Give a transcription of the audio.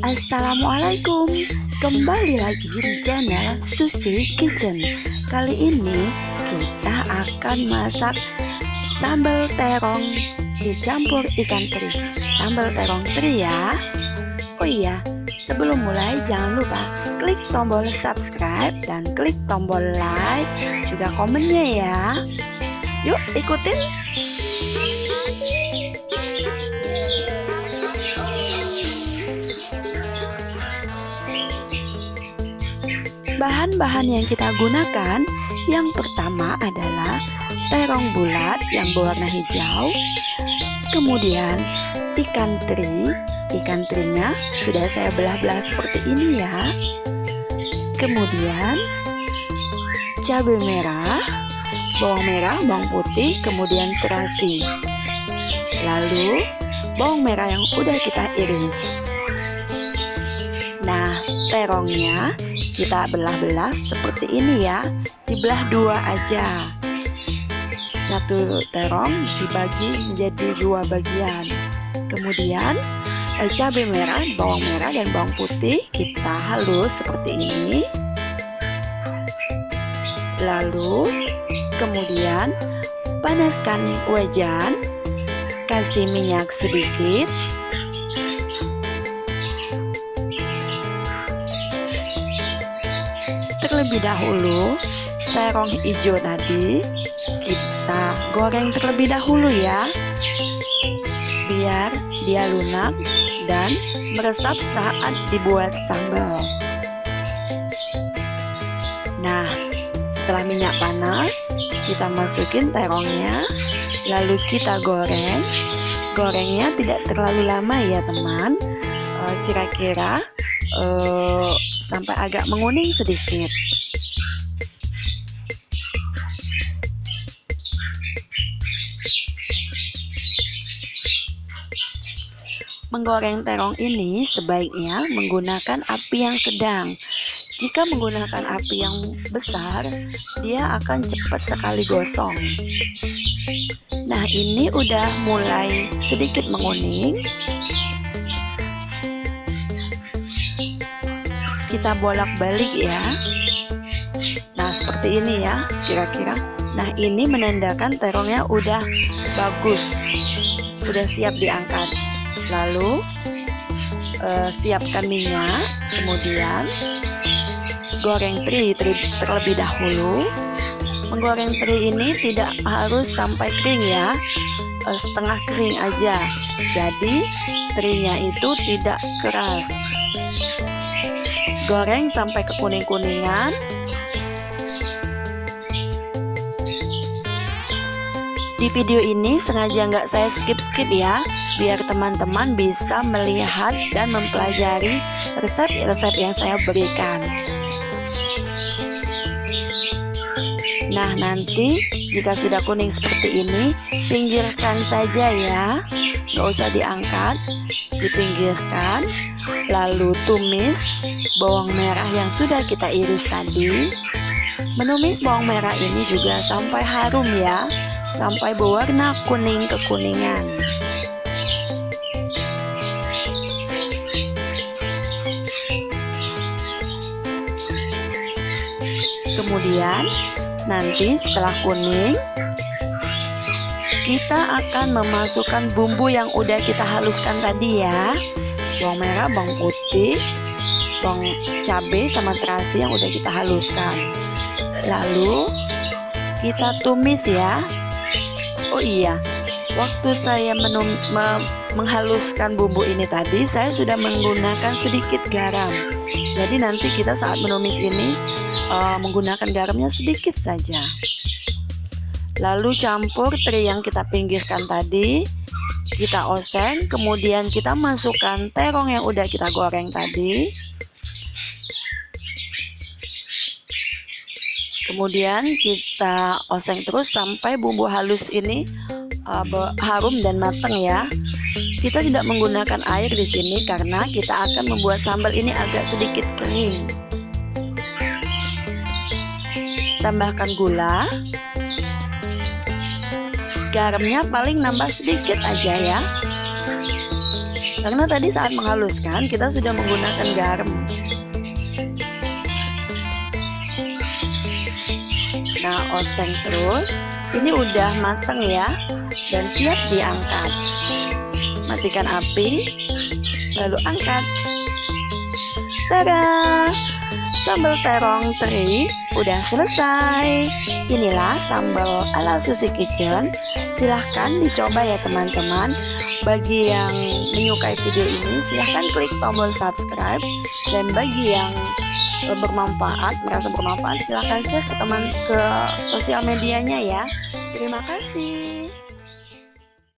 Assalamualaikum, kembali lagi di channel Susi Kitchen. Kali ini kita akan masak sambal terong dicampur ikan teri. Sambal terong teri ya. Oh iya, sebelum mulai jangan lupa klik tombol subscribe dan klik tombol like, juga komennya ya. Yuk ikutin. Bahan-bahan yang kita gunakan, yang pertama adalah terong bulat yang berwarna hijau, kemudian ikan teri. Ikan terinya sudah saya belah-belah seperti ini ya. Kemudian cabai merah, bawang putih, kemudian terasi. Lalu bawang merah yang udah kita iris. Nah, terongnya kita belah-belah seperti ini ya, dibelah dua aja. Satu terong dibagi menjadi dua bagian. Kemudian cabai merah, bawang merah dan bawang putih kita halus seperti ini. Lalu kemudian panaskan wajan, kasih minyak sedikit. Terlebih dahulu terong hijau tadi kita goreng terlebih dahulu ya, biar dia lunak dan meresap saat dibuat sambal. Nah, setelah minyak panas kita masukin terongnya, lalu kita goreng. Gorengnya tidak terlalu lama ya teman, kira-kira sampai agak menguning sedikit. Menggoreng terong ini sebaiknya menggunakan api yang sedang. Jika menggunakan api yang besar, dia akan cepat sekali gosong. Nah, ini udah mulai sedikit menguning. Kita bolak-balik ya. Nah, seperti ini ya kira-kira. Nah, ini menandakan terongnya udah bagus, udah siap diangkat. Lalu siapkan minyak, kemudian goreng teri terlebih dahulu. Menggoreng teri ini tidak harus sampai kering ya, setengah kering aja. Jadi terinya itu tidak keras. Goreng sampai kekuning-kuningan. Di video ini sengaja nggak saya skip ya, biar teman-teman bisa melihat dan mempelajari resep-resep yang saya berikan. Nah, nanti jika sudah kuning seperti ini, pinggirkan saja ya, nggak usah diangkat, dipinggirkan. Lalu tumis bawang merah yang sudah kita iris tadi. Menumis bawang merah ini juga sampai harum ya, sampai berwarna kuning kekuningan. Kemudian nanti setelah kuning, kita akan memasukkan bumbu yang udah kita haluskan tadi ya. Bawang merah, bawang putih, bawang cabai sama terasi yang udah kita haluskan. Lalu kita tumis ya. Oh iya, waktu saya menghaluskan bumbu ini tadi, saya sudah menggunakan sedikit garam. Jadi nanti kita saat menumis ini menggunakan garamnya sedikit saja. Lalu campur teri yang kita pinggirkan tadi, kita oseng, kemudian kita masukkan terong yang udah kita goreng tadi. Kemudian kita oseng terus sampai bumbu halus ini harum dan matang ya. Kita tidak menggunakan air di sini karena kita akan membuat sambal ini agak sedikit kering. Tambahkan gula. Garamnya paling nambah sedikit aja ya. Karena tadi saat menghaluskan kita sudah menggunakan garam. Nah, oseng terus. Ini udah mateng ya, dan siap diangkat. Matikan api, lalu angkat. Tada! Sambal terong teri udah selesai. Inilah sambal ala Susi Kitchen. Silahkan dicoba ya teman-teman. Bagi yang menyukai video ini, silahkan klik tombol subscribe. Dan bagi yang merasa bermanfaat, silahkan share ke teman ke sosial medianya ya. Terima kasih.